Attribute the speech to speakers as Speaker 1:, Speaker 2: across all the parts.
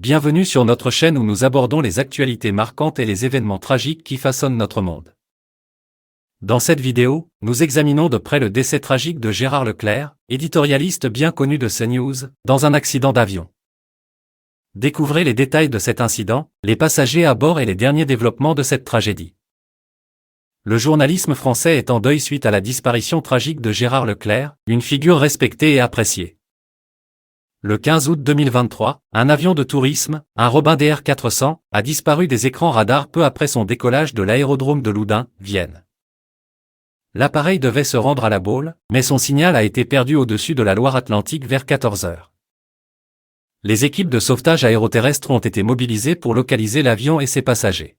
Speaker 1: Bienvenue sur notre chaîne où nous abordons les actualités marquantes et les événements tragiques qui façonnent notre monde. Dans cette vidéo, nous examinons de près le décès tragique de Gérard Leclerc, éditorialiste bien connu de CNews, dans un accident d'avion. Découvrez les détails de cet incident, les passagers à bord et les derniers développements de cette tragédie. Le journalisme français est en deuil suite à la disparition tragique de Gérard Leclerc, une figure respectée et appréciée. Le 15 août 2023, un avion de tourisme, un Robin DR400, a disparu des écrans radars peu après son décollage de l'aérodrome de Loudun, Vienne. L'appareil devait se rendre à La Baule, mais son signal a été perdu au-dessus de la Loire-Atlantique vers 14 heures. Les équipes de sauvetage aéroterrestre ont été mobilisées pour localiser l'avion et ses passagers.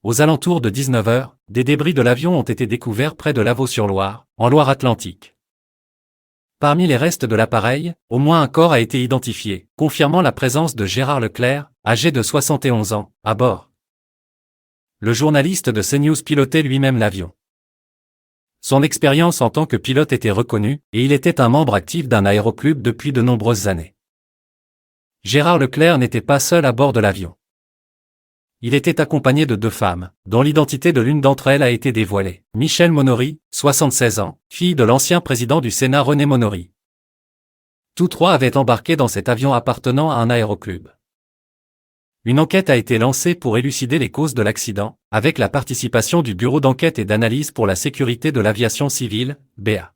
Speaker 1: Aux alentours de 19 heures, des débris de l'avion ont été découverts près de Lavaux-sur-Loire, en Loire-Atlantique. Parmi les restes de l'appareil, au moins un corps a été identifié, confirmant la présence de Gérard Leclerc, âgé de 71 ans, à bord. Le journaliste de CNews pilotait lui-même l'avion. Son expérience en tant que pilote était reconnue, et il était un membre actif d'un aéroclub depuis de nombreuses années. Gérard Leclerc n'était pas seul à bord de l'avion. Il était accompagné de deux femmes, dont l'identité de l'une d'entre elles a été dévoilée. Michèle Monory, 76 ans, fille de l'ancien président du Sénat René Monory. Tous trois avaient embarqué dans cet avion appartenant à un aéroclub. Une enquête a été lancée pour élucider les causes de l'accident, avec la participation du Bureau d'enquête et d'analyse pour la sécurité de l'aviation civile, BA.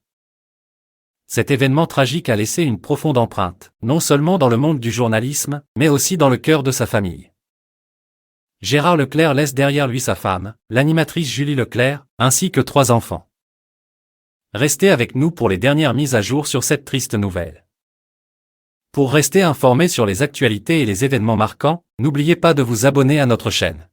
Speaker 1: Cet événement tragique a laissé une profonde empreinte, non seulement dans le monde du journalisme, mais aussi dans le cœur de sa famille. Gérard Leclerc laisse derrière lui sa femme, l'animatrice Julie Leclerc, ainsi que 3 enfants. Restez avec nous pour les dernières mises à jour sur cette triste nouvelle. Pour rester informé sur les actualités et les événements marquants, n'oubliez pas de vous abonner à notre chaîne.